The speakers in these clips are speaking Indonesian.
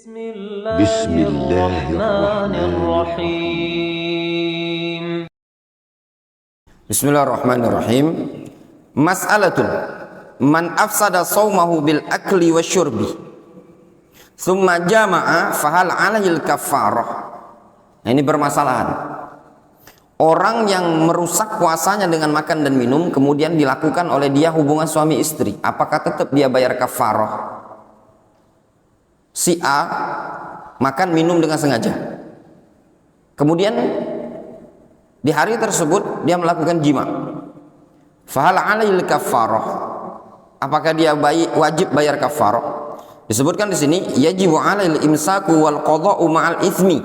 Bismillahirrahmanirrahim. Bismillahirrahmanirrahim. Mas'alatun man afsada shaumahu bil akli wasyurbi thumma jama'a fahal 'alaihil kaffarah. Nah, ini bermasalahan. Orang yang merusak puasanya dengan makan dan minum kemudian dilakukan oleh dia hubungan suami istri, apakah tetap dia bayar kaffarah? Si A makan minum dengan sengaja, kemudian di hari tersebut dia melakukan jima, fahal 'alaihil kaffarah, apakah dia wajib bayar kaffarah? Disebutkan di sini yajibu 'alail imsaku wal qada'u ma'al itsmi,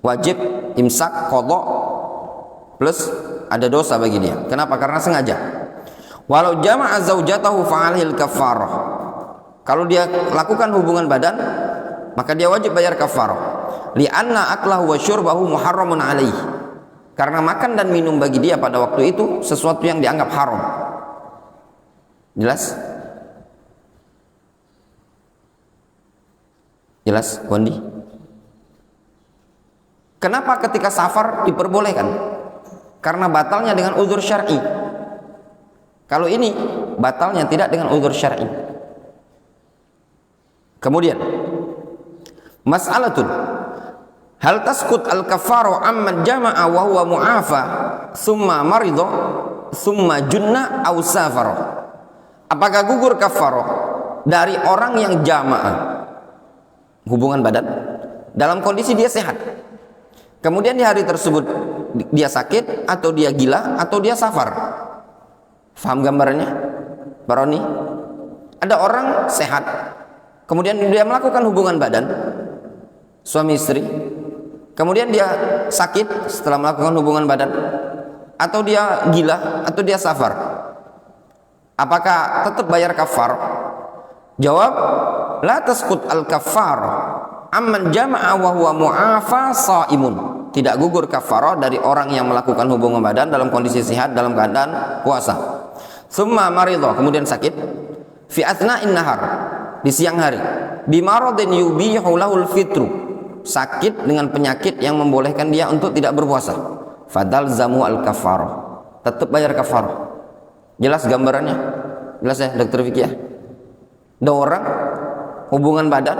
wajib imsak, qada plus ada dosa bagi dia. Kenapa? Karena sengaja. Walau jama'a zaujatahu fa 'alaihil kaffarah, kalau dia lakukan hubungan badan maka dia wajib bayar kaffarah. Li'anna aklahu wa syurbahu muharramun 'alaihi, karena makan dan minum bagi dia pada waktu itu sesuatu yang dianggap haram. Jelas? Jelas, Wandi? Kenapa ketika safar diperbolehkan? Karena batalnya dengan uzur syar'i. Kalau ini batalnya tidak dengan uzur syar'i. Kemudian mas'alatun hal taskut al-kaffaru amman jama'a wa huwa mu'afa summa maridha summa junna aw safara. Apakah gugur kaffarah dari orang yang jamaah hubungan badan dalam kondisi dia sehat, kemudian di hari tersebut dia sakit atau dia gila atau dia safar? Faham gambarannya, Baroni? Ada orang sehat kemudian dia melakukan hubungan badan suami istri, kemudian dia sakit setelah melakukan hubungan badan, atau dia gila atau dia safar, apakah tetap bayar kafar? Jawab, la tasqut al kafar amman jama'a wa huwa mu'afa shaimun. Tidak gugur kafarah dari orang yang melakukan hubungan badan dalam kondisi sehat dalam keadaan puasa. Summa maridha, kemudian sakit, fi athna'in nahar, di siang hari, bimaradin yubihu lahul fitru, sakit dengan penyakit yang membolehkan dia untuk tidak berpuasa, fadal zamu al kafarah, tetap bayar kafarah. Jelas gambarannya? Jelas ya, Dr. Vicky ya? Ada orang hubungan badan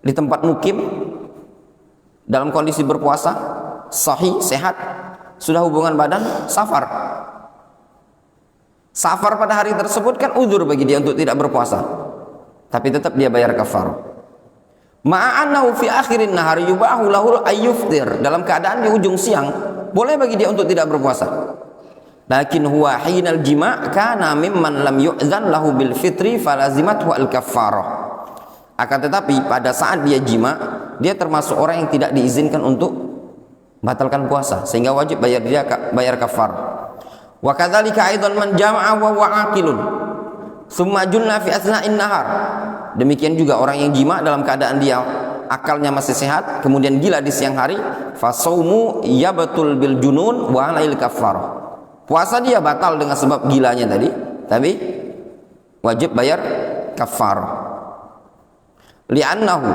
di tempat mukim dalam kondisi berpuasa, sahih, sehat, sudah hubungan badan, safar. Safar pada hari tersebut kan uzur bagi dia untuk tidak berpuasa, tapi tetap dia bayar kafarah. Ma'anahu fi akhirin nahar yubahu lahul ayyuftir, dalam keadaan di ujung siang boleh bagi dia untuk tidak berpuasa. Lakin huwa hinal jima' kana mimman lam yu'zan lahu bil fitri falazimathu al kafarah. Akan tetapi pada saat dia jima, dia termasuk orang yang tidak diizinkan untuk batalkan puasa, sehingga wajib bayar kafarah. Wa kadzalika aidan man jama'a wa huwa aqilun summa junna fi athna'in nahar, demikian juga orang yang jima dalam keadaan dia akalnya masih sehat kemudian gila di siang hari, fasaumu yabtul bil junun wa alail kaffarah, puasa dia batal dengan sebab gilanya tadi, tapi wajib bayar kaffarah. Li'annahu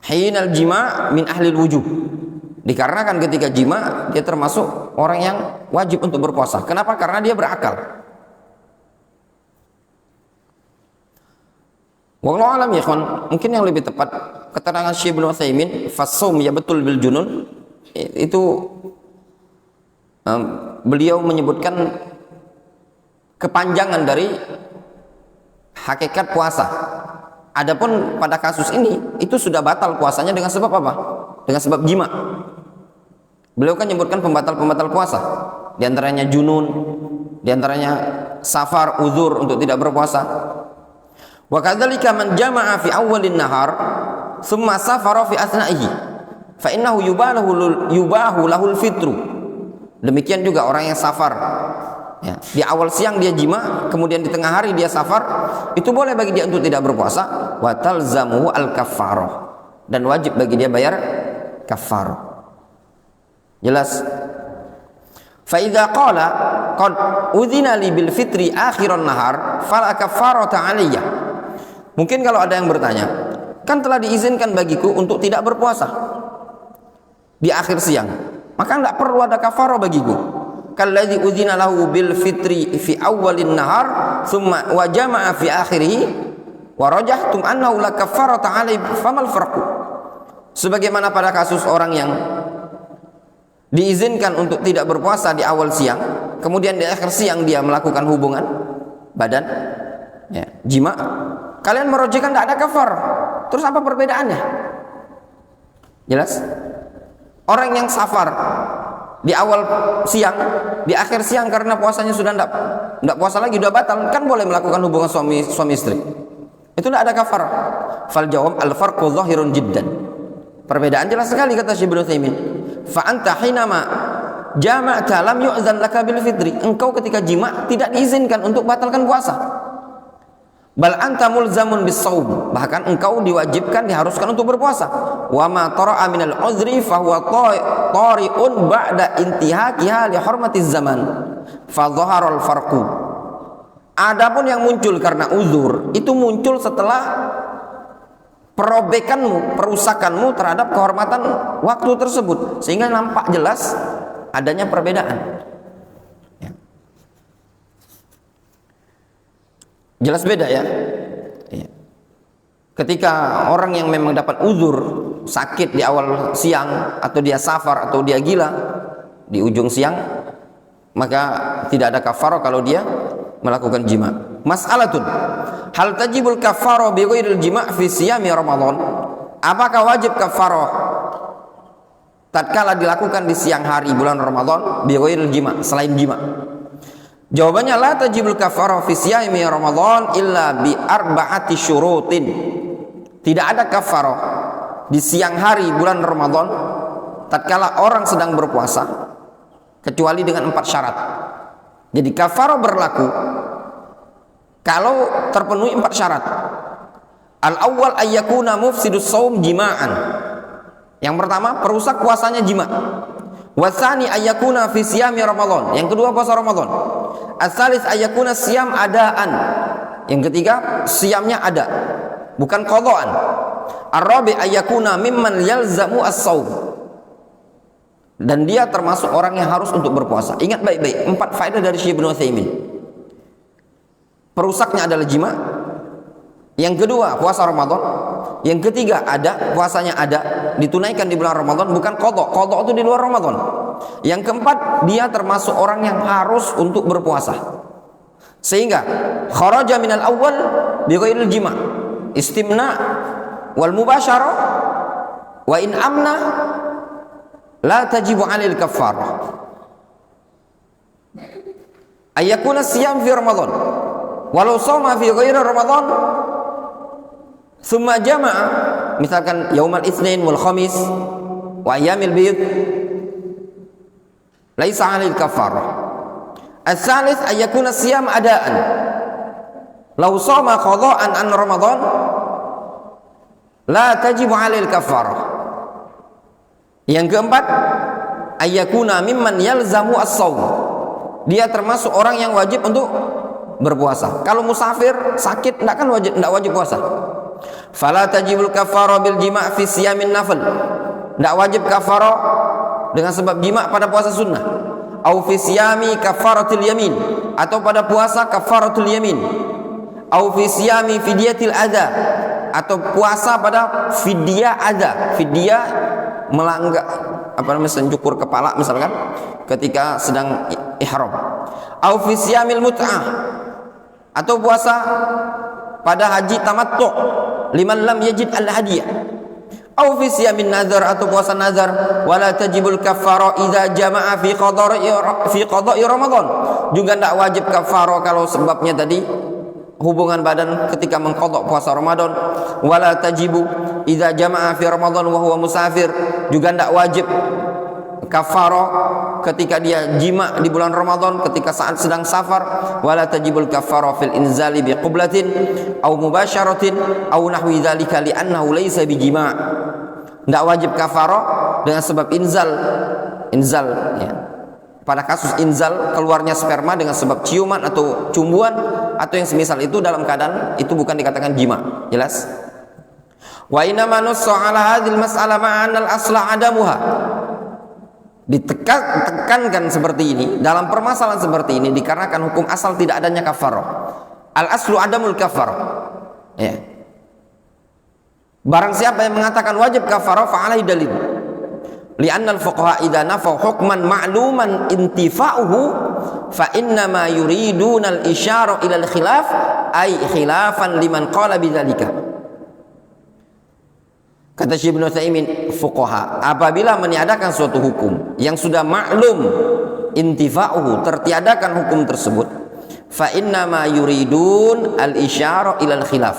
hinal jima' min ahlil wujub, dikarenakan ketika jima dia termasuk orang yang wajib untuk berpuasa. Kenapa? Karena dia berakal. Wallahu alam ya kawan, mungkin yang lebih tepat keterangan Syekh Ibnu Utsaimin fasum ya betul bil junun itu beliau menyebutkan kepanjangan dari hakikat puasa. Adapun pada kasus ini itu sudah batal puasanya dengan sebab apa? Dengan sebab jima. Beliau kan menyebutkan pembatal-pembatal puasa, di antaranya junun, di antaranya safar, uzur untuk tidak berpuasa. Wa kadzalika man jama'a fi awwalin nahar thumma safara fi athna'ihi fa innahu yubahu lahul fitru. Demikian juga orang yang safar, ya, di awal siang dia jima, kemudian di tengah hari dia safar, itu boleh bagi dia untuk tidak berpuasa, wa talzamuhu al kaffarah, dan wajib bagi dia bayar kaffarah. Jelas? Fa idza qala qad udhina li bil fitri akhiran nahar fala kaffarata alayya. Mungkin kalau ada yang bertanya, kan telah diizinkan bagiku untuk tidak berpuasa di akhir siang, maka enggak perlu ada kafarah bagiku. Kalladzi udzina lahu bil fitri fi awwalin nahar thumma wa jama'a fi akhirih wa rajahtum annahu la kafarata alaihi famal farqu. Sebagaimana pada kasus orang yang diizinkan untuk tidak berpuasa di awal siang, kemudian di akhir siang dia melakukan hubungan badan, ya, jima, kalian merojihkan tidak ada kafar. Terus apa perbedaannya? Jelas? Orang yang safar di awal siang, di akhir siang karena puasanya sudah tidak puasa lagi, sudah batal, kan boleh melakukan hubungan suami istri. Itu tidak ada kafar. Fal jawab al farqu zahirun jiddan. Perbedaan jelas sekali kata Syekh Ibnu Utsaimin. Fa anta hinama jama'ta lam yu'zan laka bil fitri. Engkau ketika jima tidak diizinkan untuk batalkan puasa. Bal anta mulzamun bis shaum. Bahkan engkau diwajibkan, diharuskan untuk berpuasa. Wa ma tara'a minal uzri fa huwa tari'un ba'da intihakiha li hurmatiz zaman. Fa dhaharal farqu. Adapun yang muncul karena uzur, itu muncul setelah perobekanmu, perusakanmu terhadap kehormatan waktu tersebut, sehingga nampak jelas adanya perbedaan. Ya. Jelas beda ya. Ya. Ketika orang yang memang dapat uzur, sakit di awal siang, atau dia safar, atau dia gila di ujung siang, maka tidak ada kafarah kalau dia melakukan jima. Mas'alatun, hal tajibul kafarah bi ghairil jima' fi siyami Ramadan? Apakah wajib kafarah tatkala dilakukan di siang hari bulan Ramadan bi ghairil jima', selain jima'? Jawabannya la tajibul kafarah fi siyami Ramadan illa bi arba'ati syurutin. Tidak ada kafarah di siang hari bulan Ramadan tatkala orang sedang berpuasa kecuali dengan 4 syarat. Jadi kafarah berlaku kalau terpenuhi 4 syarat. Al-awwal ayyakuna mufsidus shaum jima'an. Yang pertama, perusak puasanya jima'. Wasani ayyakuna fi siyami Ramadan. Yang kedua, puasa Ramadan. As-salis ayyakuna siyam adaan. Yang ketiga, siamnya ada, bukan qadhaan. Ar-rabi ayyakuna mimman yalzamu as-shaum. Dan dia termasuk orang yang harus untuk berpuasa. Ingat baik-baik 4 faedah dari Syekh Ibnu Utsaimin. Perusaknya adalah jima. Yang kedua, puasa Ramadan. Yang ketiga, ada, puasanya ada, ditunaikan di bulan Ramadan, bukan qadha. Qadha itu di luar Ramadan. Yang keempat, dia termasuk orang yang harus untuk berpuasa. Sehingga kharaja minal awwal bi ghairil jima'. Istimna wal mubasyarah wa in amna la tajibu 'alil kafarah. Ayyakuna siyam fi Ramadan walau shoma fi ghairi Ramadan thumma jama'a, misalkan yaumal itsnin wal khamis wa ayyamil bid, laisa 'alil kafarah. As-salis ayyakuna siyam adaan law shoma qadha'an an Ramadan la tajibu 'alil kafarah. Yang keempat, ayyakuna mimman yalzamu as-shaum. Dia termasuk orang yang wajib untuk berpuasa. Kalau musafir, sakit, tidak wajib puasa. Fala tajibul kafarah bil jima' fi siyamin nafil. Tidak wajib kafarah dengan sebab jima' pada puasa sunnah. Au fi siyami kafaratul yamin, atau pada puasa kafaratul yamin. Au fi siyami fidyatil adha, atau puasa pada fidyah adha. Fidyah melanggar mencukur kepala misalkan ketika sedang ihram. Au fi siyamil mut'ah, atau puasa pada haji tamattu liman lam yajid al hadiyah. Au fi siyamin nazar, atau puasa nazar. Wala tajibul kafarah idza jama'a fi qada'i Ramadan. Juga tidak wajib kafarah kalau sebabnya tadi hubungan badan ketika mengqadha puasa Ramadan. Wala tajibu idza jama'a fi Ramadan wa huwa musafir. Juga tidak wajib kafarah ketika dia jima di bulan Ramadan ketika saat sedang safar. Wala tajibul kafarah fil inzali bi qublatin aw mubasyaratin aw nahwi dzalika li annahu laysa bi jima'. Tidak wajib kafarah dengan sebab inzal ya. Pada kasus inzal, keluarnya sperma dengan sebab ciuman atau cumbuan, atau yang semisal itu dalam keadaan itu bukan dikatakan jima. Jelas? Wa inna manussa ala hadhil mas'alah ma'anal asla adamuha. Ditekankan seperti ini dalam permasalahan seperti ini dikarenakan hukum asal tidak adanya kafarah. Al aslu adamul kafarah. Ya. Barang siapa yang mengatakan wajib kafarah fa alaihi dalil. Li'anna al-fuqaha idza nafaw hukman ma'luman intifa'uhu fa inna ma yuriduna al-isyara ila al-khilaf ay khilafan liman qala bidzalika. Kata Syekh Ibnu Utsaimin, fuqaha apabila meniadakan suatu hukum yang sudah maklum intifa'uhu, tertiadakan hukum tersebut, fa inna ma yuridun al-isyara ila al-khilaf,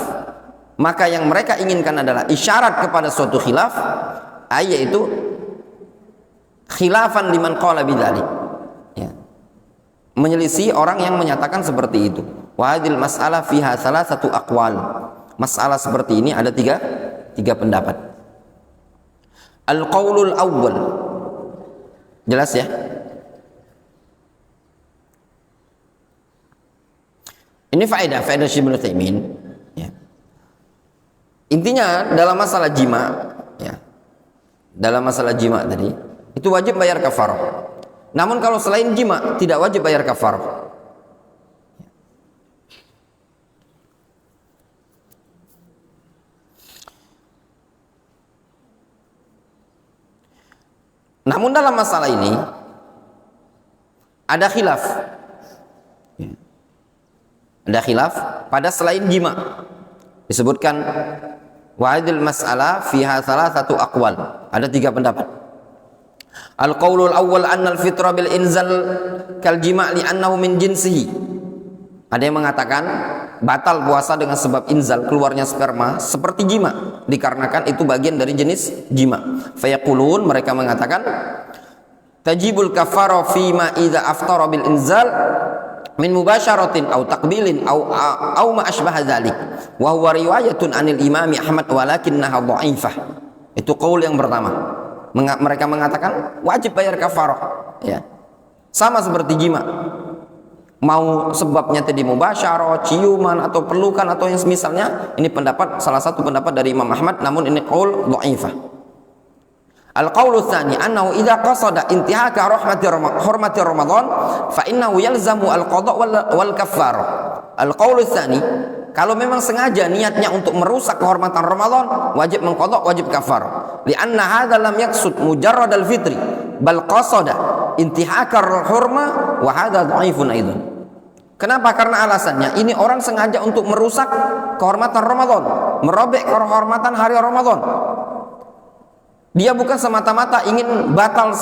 maka yang mereka inginkan adalah isyarat kepada suatu khilaf, yaitu khilafan liman qala bidzalik, ya, menyelisih orang yang menyatakan seperti itu. Wa hadhil mas'alah fiha salasatu aqwal. Masalah seperti ini ada tiga pendapat. Al-qaulul awwal. Jelas ya? Ini faedah Syekh Ibnu Utsaimin, ya. Intinya dalam masalah jima, ya. Dalam masalah jima tadi itu wajib bayar kafarah. Namun kalau selain jima tidak wajib bayar kafarah. Namun dalam masalah ini ada khilaf. Ada khilaf pada selain jima. Disebutkan wa'idil mas'alah fiha salasatu aqwal. Ada tiga pendapat. Al-qaulul awwal anna al-fitra bil inzal kal jima' li annahu min jinsihi. Ada yang mengatakan batal puasa dengan sebab inzal, keluarnya sperma, seperti jima, dikarenakan itu bagian dari jenis jima. Fayaqulun, mereka mengatakan tajibul kafara fi ma idza aftara bil inzal min mubasyaratin aw taqbilin aw ma asbaha dzalik wa huwa riwayatun anil imami Ahmad walakinnaha dha'ifah. Itu qaul yang pertama. Mereka mengatakan wajib bayar kafarah, ya. Sama seperti jima. Mau sebabnya tadi mubasyarah, ciuman atau pelukan atau yang semisalnya, ini pendapat, salah satu pendapat dari Imam Ahmad, namun ini qaul dha'ifah. Al-qaulu tsani annahu idza qasada intihaka hurmati Ramadan fa innahu yalzamu al-qada' wal kafarah. Al-qaulu tsani, kalau memang sengaja niatnya untuk merusak kehormatan Ramadan, wajib mengqada', wajib kafarah. Li'anna hadza lam yaqsud mujarrad al-fitri bal qasada intihaka al-hurma wa hadza dha'ifun aidan. Kenapa? Karena alasannya ini orang sengaja untuk merusak kehormatan Ramadan, merobek kehormatan hari Ramadan. Dia bukan semata-mata ingin batal,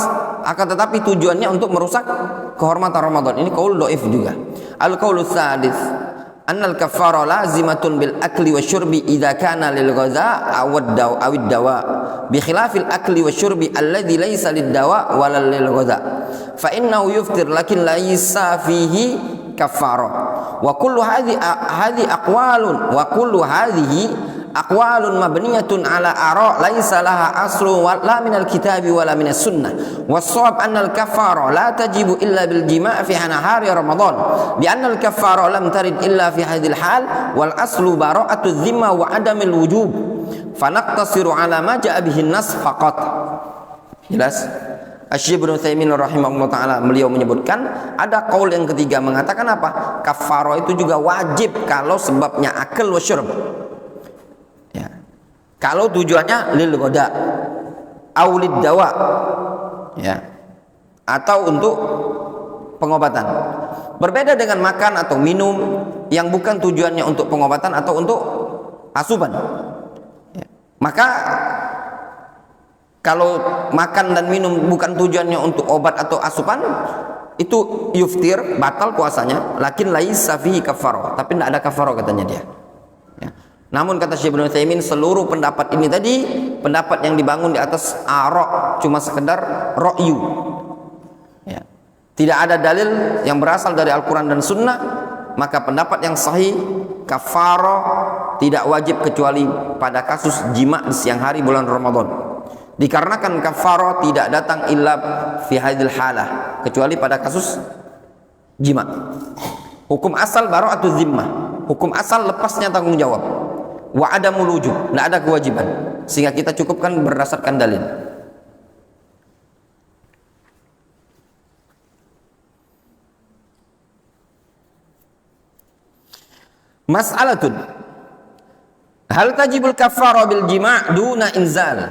akan tetapi tujuannya untuk merusak kehormatan Ramadan. Ini qaul dhaif juga. Al-qaulu tsalits anna al-kaffara lazimatun bil akli wasyurbi idza kana lil ghaza aw ad-dawa bi khilafil akli wasyurbi alladhi laysa lid-dawa wala lil ghaza fa innahu yuftir lakin laysa fihi kaffara wa kullu hadhi aqwalun wa kullu hadhihi aqwalun mabniyatun ala ara laisa laha aslu wa la minal kitabi wala minas sunnah was-shawab anna al-kaffara la tajibu illa bil jima' fi nahari ramadan bi anna al-kaffara lam tarid illa fi hadhil hal wal aslu bara'atu dhimma wa adamil wujub fa naqtasiru ala ma ja'a bihi an-nas faqat. Jelas? Syekh Ibnu Utsaimin rahimahullah taala beliau menyebutkan ada qaul yang ketiga mengatakan apa? Kafarah itu juga wajib kalau sebabnya akal wa syurb. Ya. Kalau tujuannya lil ghada au lid dawa, ya, atau untuk pengobatan. Berbeda dengan makan atau minum yang bukan tujuannya untuk pengobatan atau untuk asupan, ya. Maka kalau makan dan minum bukan tujuannya untuk obat atau asupan, itu yuftir, batal puasanya, lakin laisa fihi kafarah, tapi tidak ada kafarah katanya dia, ya. Namun kata Syekh Ibnu Utsaimin, seluruh pendapat ini tadi pendapat yang dibangun di atas ara', cuma sekedar ra'yu, ya. Tidak ada dalil yang berasal dari Al-Quran dan Sunnah, maka pendapat yang sahih kafarah tidak wajib kecuali pada kasus jima' di siang hari bulan Ramadan. Dikarenakan kafarah tidak datang illa fi hadhil halah, kecuali pada kasus jima'. Hukum asal bara'atuz zimmah. Hukum asal lepasnya tanggung jawab. Wa adamul wujub, tidak ada kewajiban. Sehingga kita cukupkan berdasarkan dalil. Mas'alatun. Hal tajibul kafarah bil jima' duna inzal?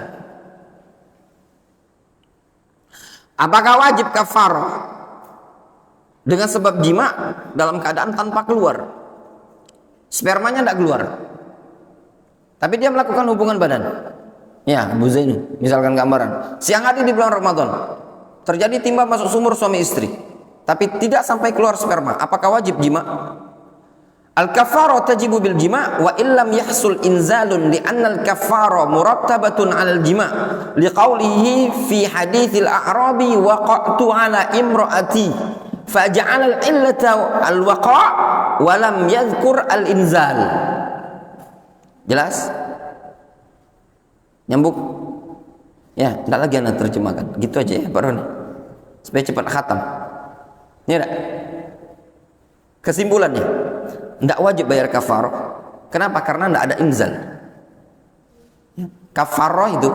Apakah wajib kafarah dengan sebab jima' dalam keadaan tanpa keluar? Spermanya tidak keluar, tapi dia melakukan hubungan badan. Ya, Bu Zainu, misalkan gambaran. Siang hari di bulan Ramadan terjadi timba masuk sumur suami istri, tapi tidak sampai keluar sperma. Apakah wajib jima'? Al-kafarah tajibu bil jima' wa illam yahsul inzalun li'anna al-kafarah murattabatun 'alal jima' liqaulihi fi haditsil a'rabi waqa'tu 'ala imra'ati faja'ala al-illata al-waqa' wa lam yadhkur al-inzal. Jelas? Nyambung? Ya, enggak lagi anda terjemahkan. Gitu aja ya, Pak Roni. Supaya cepat khatam. Ini enggak? Kesimpulannya, tidak wajib bayar kafarah. Kenapa? Karena tidak ada inzal. Kafarah itu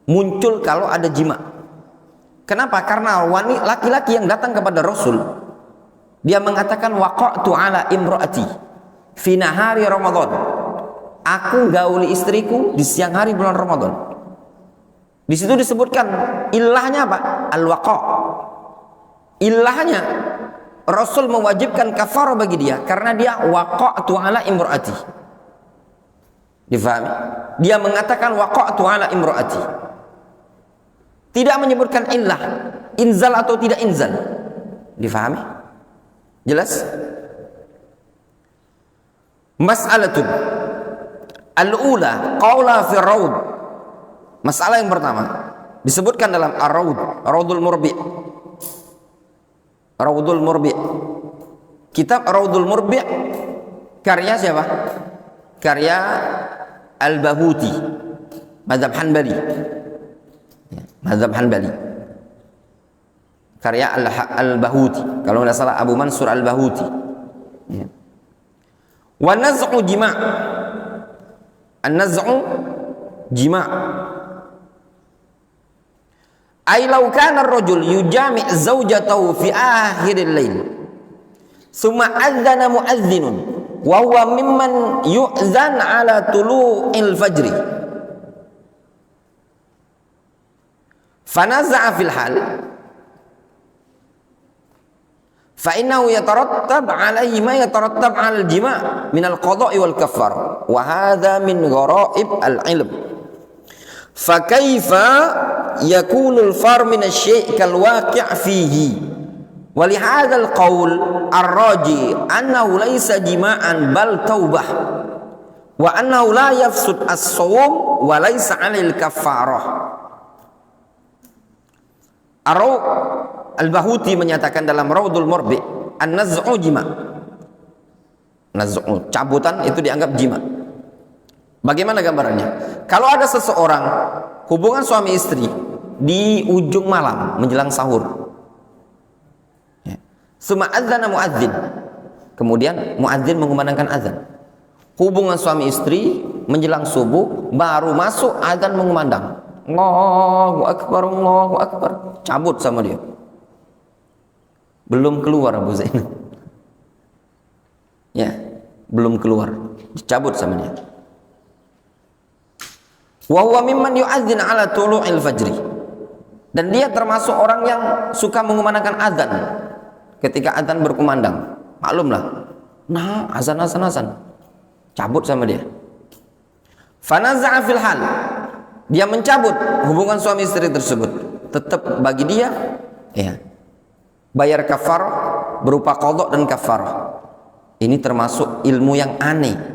muncul kalau ada jima. Kenapa? Karena laki-laki yang datang kepada Rasul, dia mengatakan waqa'tu ala imraati fi nahari Ramadan. Aku gauli istriku di siang hari bulan Ramadan. Di situ disebutkan ilahnya apa? Al-waqa'. Ilahnya Rasul mewajibkan kafarah bagi dia karena dia waqa'tu ala imraati. Difahami? Dia mengatakan waqa'tu ala imraati. Tidak menyebutkan illah, inzal atau tidak inzal. Difahami? Jelas? Mas'alatun al-ula qawla fi raud. Masalah yang pertama disebutkan dalam ar-raud, Raudul Murbi'. Raudul Murbi'. Kitab Raudul Murbi' karya siapa? Karya Al-Bahuti, mazhab Hanbali. Mazhab Hanbali. Karya Al-Bahuti, kalau tidak salah Abu Mansur Al-Bahuti. Wa naz'u jima'. An-naz'u jima'. Ay law kana ar-rajul yujami' zawjatahu fi akhiril lail summa adzana muadzdhinun wa huwa mimman yu'zan ala tulu'il fajri fanaza'a fil hal fa innahu yatarattab alaihi ma yatarattab 'ala al-jima' min al-qada'i wal kaffar wa hadha min gharaib al-'ilm. Fakaifa yakunul far min asy-syai' kal waqi' fihi wa li hadzal qaul ar-raji annahu laysa jima'an bal taubah wa annahu la yafsud as-shawm wa laysa 'alil kafarah. Al-Bahuti menyatakan dalam Raudul Murbi' an-naz'u jima'. Naz'u, cabutan itu dianggap jima'. Bagaimana gambarannya? Kalau ada seseorang hubungan suami istri di ujung malam menjelang sahur, summa adzana muadzin, kemudian muadzin mengumandangkan azan. Hubungan suami istri menjelang subuh, baru masuk azan mengumandang, Allahu Akbar, Allahu Akbar, cabut sama dia. Belum keluar Abu Zainal. Ya, belum keluar, dicabut sama dia. Wa huwa mimman yu'adzin ala tulu'il fajri. Dan dia termasuk orang yang suka mengumandangkan azan ketika azan berkumandang. Maklumlah. Nah, azan. Cabut sama dia. Fanaza'a fil hal. Dia mencabut hubungan suami istri tersebut. Tetap bagi dia ya, bayar kafarah berupa qadha dan kafarah. Ini termasuk ilmu yang aneh.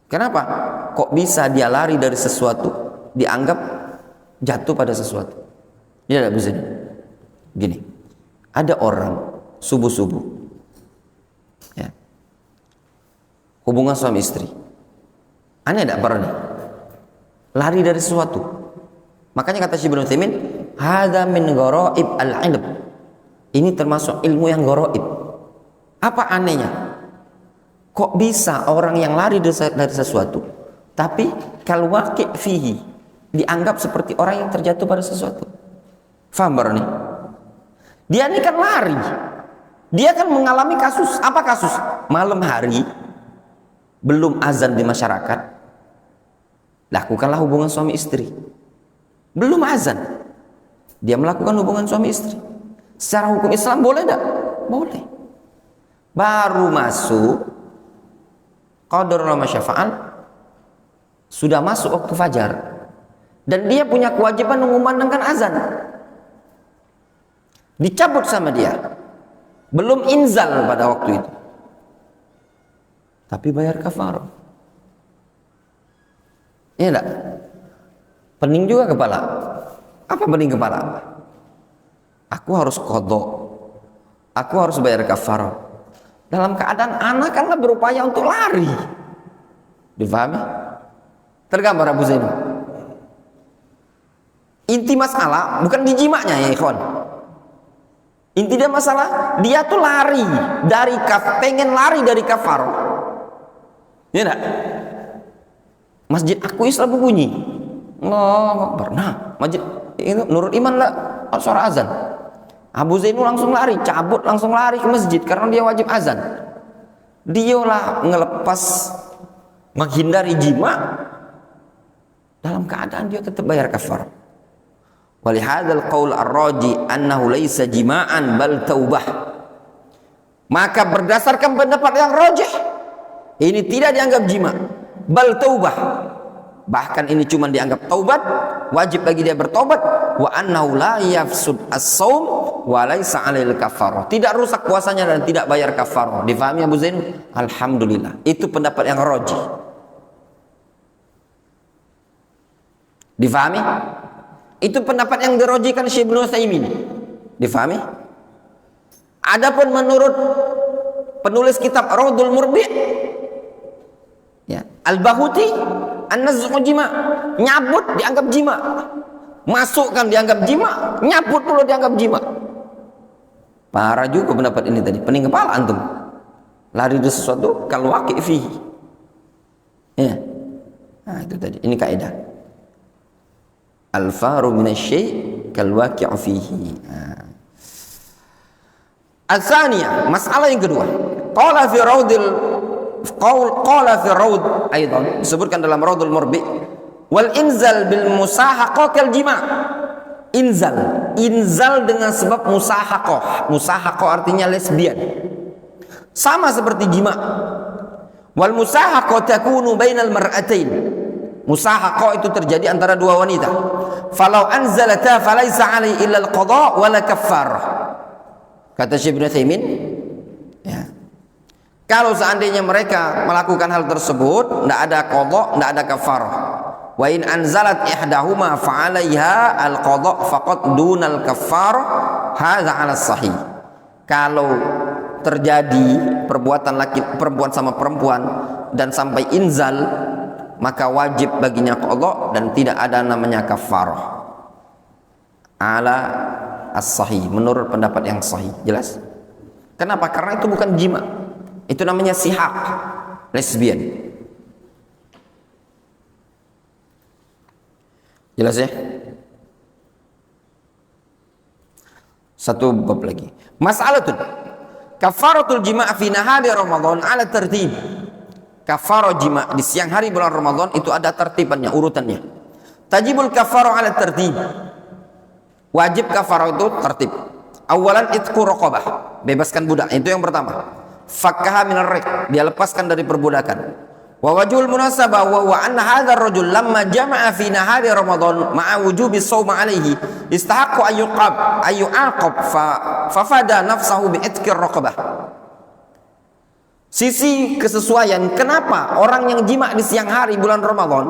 Kenapa? Kok bisa dia lari dari sesuatu, dianggap jatuh pada sesuatu? Dia tidak bisa. Gini, ada orang subuh-subuh, ya, hubungan suami istri, aneh tidak pernah lari dari sesuatu. Makanya kata Syekh Ibnu Utsaimin, hadza min gharaib al-ilm. Ini termasuk ilmu yang gharaib. Apa anehnya? Kok bisa orang yang lari dari sesuatu, tapi kalau waqi' fihi dianggap seperti orang yang terjatuh pada sesuatu? Faham baru nih? Dia ini kan lari, dia kan mengalami kasus. Apa kasus? Malam hari belum azan di masyarakat, lakukanlah hubungan suami istri. Belum azan, dia melakukan hubungan suami istri. Secara hukum Islam boleh tidak? Boleh. Baru masuk qadarullah masyafa'al, sudah masuk waktu fajar, dan dia punya kewajiban mengumandangkan azan. Dicabut sama dia, belum inzal pada waktu itu, tapi bayar kafarah. Iya enggak? Pening juga kepala. Apa pening kepala? Aku harus qadha, aku harus bayar kafarah. Dalam keadaan anak kan berupaya untuk lari. Difahami? Tergambar Abu Zainul. Inti masalah bukan di jimaknya ya ikhwan. Inti dia masalah, dia tuh lari dari pengen lari dari kafarah. Ya enggak? Masjid aku Islam bunyi. Allahu Akbar. Nah, masjid itu Nurul Iman lah, suara azan. Abu Zainul langsung lari, cabut langsung lari ke masjid karena dia wajib azan. Dialah ngelepas, menghindari jima dalam keadaan dia tetap bayar kafar. Walihadzal qaul ar-raji annahu laisa jima'an bal taubah. Maka berdasarkan pendapat yang rajih, ini tidak dianggap jima, bal taubah. Bahkan ini cuma dianggap taubat, wajib bagi dia bertobat. Wa annahu la yafsud as-shaum wa laisa 'alail kafarah. Tidak rusak puasanya dan tidak bayar kafarah. Difahami Abu Zain? Alhamdulillah. Itu pendapat yang rajih. Difahami? Itu pendapat yang dirajihkan Syekh Ibnu Utsaimin. Difahami? Adapun menurut penulis kitab Raudhul Murbi', ya, Al-Bahuti, an-naz'u jima, nyabut dianggap jima, masukkan dianggap jima, nyabut pula dianggap jima. Parah juga pendapat ini tadi, pening kepala antum. Lari dari sesuatu kalau waqi' fihi. Ya. Nah, itu tadi. Ini kaidah. Al-faru minasy-syai' kal waqi' fihi. Nah. Al-tsaniyah, masalah yang kedua. Qala fi raudil qala fi raud aidan, disebutkan dalam Raudhul Murbi, wal inzal bil musahaqah kal jima'. Inzal dengan sebab musahaqah. Musahaqah artinya lesbian, sama seperti jima'. Wal musahaqah takunu bainal mar'atain. Musahaqah itu terjadi antara dua wanita. Falau anzalata falaysa 'alaihi illa al-qada' wa la kaffarah. Kata Syekh Ibnu Utsaimin, ya, kalau seandainya mereka melakukan hal tersebut, tidak ada qadha, tidak ada kafarah. Wa in anzalat ihdahuma fa 'alaiha al-qadha faqad dunal kafarah, hadza 'ala sahih. Kalau terjadi perbuatan sama perempuan dan sampai inzal, maka wajib baginya qadha dan tidak ada namanya kafarah. Ala as-sahih, menurut pendapat yang sahih. Jelas? Kenapa? Karena itu bukan jima. Itu namanya sihaq, lesbian. Jelas ya? Satu bab lagi. Mas'alatun kafaratul jima' fi nahari Ramadan ala tertib. Kafarah jima' di siang hari bulan Ramadan itu ada tertibannya, urutannya. Tajibul kafarah ala tertib. Wajib kafarah itu tertib. Awalan itqu raqabah, bebaskan budak. Itu yang pertama. Fakkaha minar riq, dia lepaskan dari perbudakan. Wa wajhul munasabah wa anna hadzal rajul lamma jama'a fi nahari Ramadan ma'a wujubi shaum 'alaihi istahaqqu ayyuqab fa fada nafsahu bi itqi raqabah. Sisi kesesuaian, kenapa orang yang jima' di siang hari bulan Ramadan,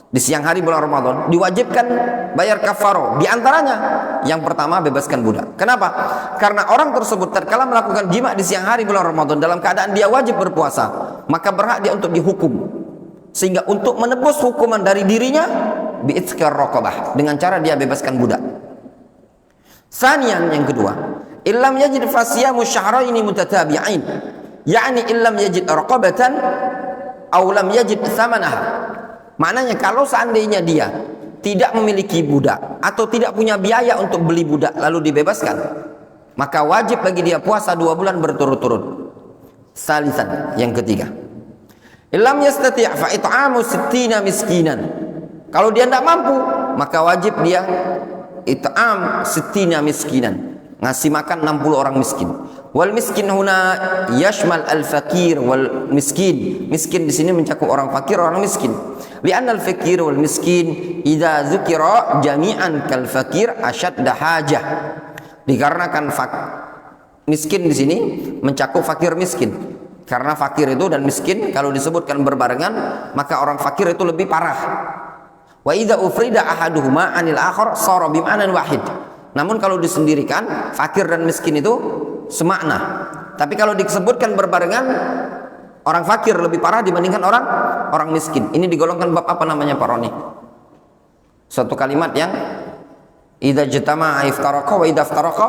di siang hari bulan Ramadan diwajibkan bayar kafarah. Di antaranya yang pertama, bebaskan budak. Kenapa? Karena orang tersebut tatkala melakukan jima' di siang hari bulan Ramadan dalam keadaan dia wajib berpuasa, maka berhak dia untuk dihukum. Sehingga untuk menebus hukuman dari dirinya, bi'itqir raqabah, dengan cara dia bebaskan budak. Sanian, yang kedua, illam yajid fasiyamu syahraini mutatabi'ain, yakni illam yajid raqabatan aw lam yajid thamanaha. Maknanya kalau seandainya dia tidak memiliki budak atau tidak punya biaya untuk beli budak lalu dibebaskan, maka wajib bagi dia puasa 2 bulan berturut-turut. Salisan, yang ketiga, illam yastati' fa it'amu 60 miskinan. Kalau dia tidak mampu, maka wajib dia it'am 60 miskinan, ngasih makan 60 orang miskin. Wal miskin huna yashmal al fakir wal miskin. Miskin di sini mencakup orang fakir, orang miskin. Li'anna al fakir wal miskin idza dzukira jami'an kal fakir ashadda hajah. Dikarenakan miskin di sini mencakup fakir miskin. Karena fakir itu dan miskin kalau disebutkan berbarengan, maka orang fakir itu lebih parah. Wa idza ufrida ahaduhuma 'anil akhar shara bima'nan wahid. Namun kalau disendirikan, fakir dan miskin itu semakna. Tapi kalau disebutkan berbarengan, orang fakir lebih parah dibandingkan orang miskin. Ini digolongkan bab apa namanya, Pak Roni? Suatu kalimat yang idza jtama'a iftaraqa wa idza iftaraqa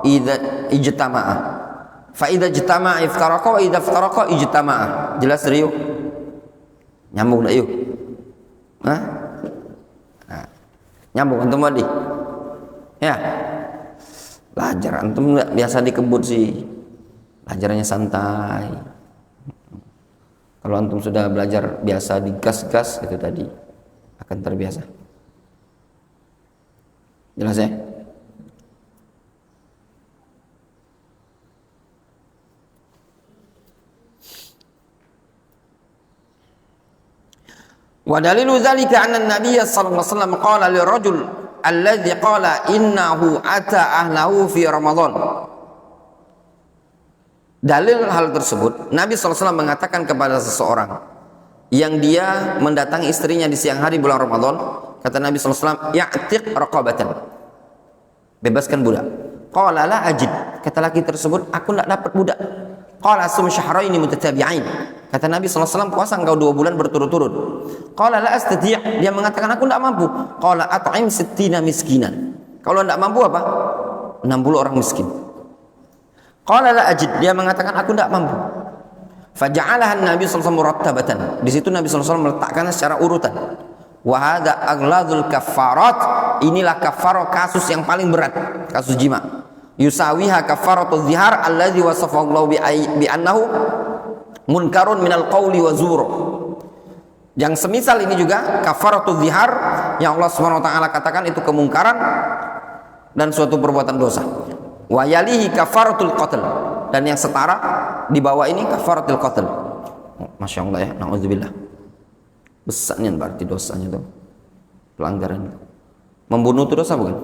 idza ijtama'a. Fa idza jtama'a iftaraqa wa idza iftaraqa ijtama'a. Jelas Rio? Nyambung enggak yuk? Hah? Nah, nyambung antum tadi? Ya. Belajar antum enggak biasa dikebut sih. Belajarnya santai. Kalau antum sudah belajar biasa digas-gas itu tadi akan terbiasa. Jelas ya? Wa dalilu dzalika anna an-nabiy sallallahu alaihi wasallam qala lirajul alladhi qala innahu ata ahlahu fi Ramadan. Dalil hal tersebut, Nabi SAW mengatakan kepada seseorang yang dia mendatangi istrinya di siang hari bulan Ramadan, kata Nabi SAW, ya'tiq raqabatan, bebaskan budak. Qala la ajid, kata laki tersebut, aku tidak dapat budak. Qala sum syahraini mutatabi'ain, kata Nabi SAW, puasa engkau 2 bulan berturut-turut. Qala la astati', dia mengatakan aku tidak mampu. Qala at'im 60 miskinan, kalau tidak mampu apa? 60 orang miskin. Qala la ajid, dia mengatakan aku tidak mampu. Faja'alaha Nabi SAW murattabatan, di situ Nabi SAW meletakkannya secara urutan. Wa hadza aghladzul kaffarat, inilah kafarah kasus yang paling berat, kasus jima. Yusawiha kafaratuz zihar alladzi wasafahu Allah bi annahu munkarun minal qawli wa zur. Yang semisal ini juga kafaratuz zihar yang Allah Subhanahu wa taala katakan itu kemungkaran dan suatu perbuatan dosa. Wa yalihi kafaratul qatl, dan yang setara di bawah ini kafaratul qatl. Masya Allah ya, na'udzubillah. Besarnya berarti dosanya itu, pelanggaran. Membunuh itu dosa bukan?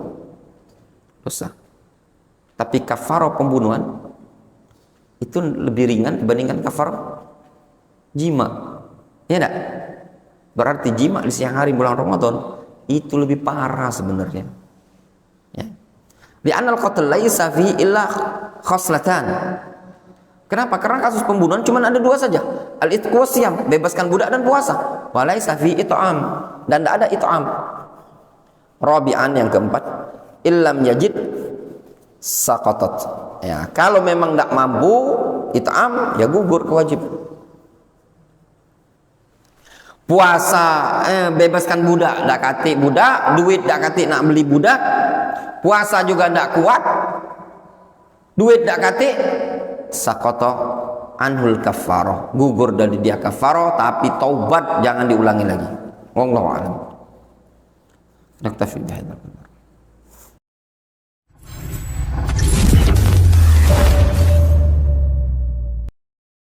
Dosa. Tapi kafarah pembunuhan itu lebih ringan dibandingkan kafarah jima. Ya enggak? Berarti jima di siang hari bulan Ramadan itu lebih parah sebenarnya. Ya. Li'anal qatl laisa fi illa khoslatan. Kenapa? Karena kasus pembunuhan cuma ada 2 saja. Al-itq wa siyam, bebaskan budak dan puasa. Wa laisa fi it'am, dan tidak ada it'am. Rabi'an, yang keempat, illam yajid saqatat. Ya, kalau memang tidak mampu it'am, ya gugur kewajiban. Puasa, bebaskan budak, tidak kati budak, duit tidak kati nak beli budak, puasa juga tidak kuat, duit tidak kati, saqata anhul kafarah, gugur dari dia kafarah, tapi taubat jangan diulangi lagi. Wallahu a'lam. Naktafi bihadzal qadar.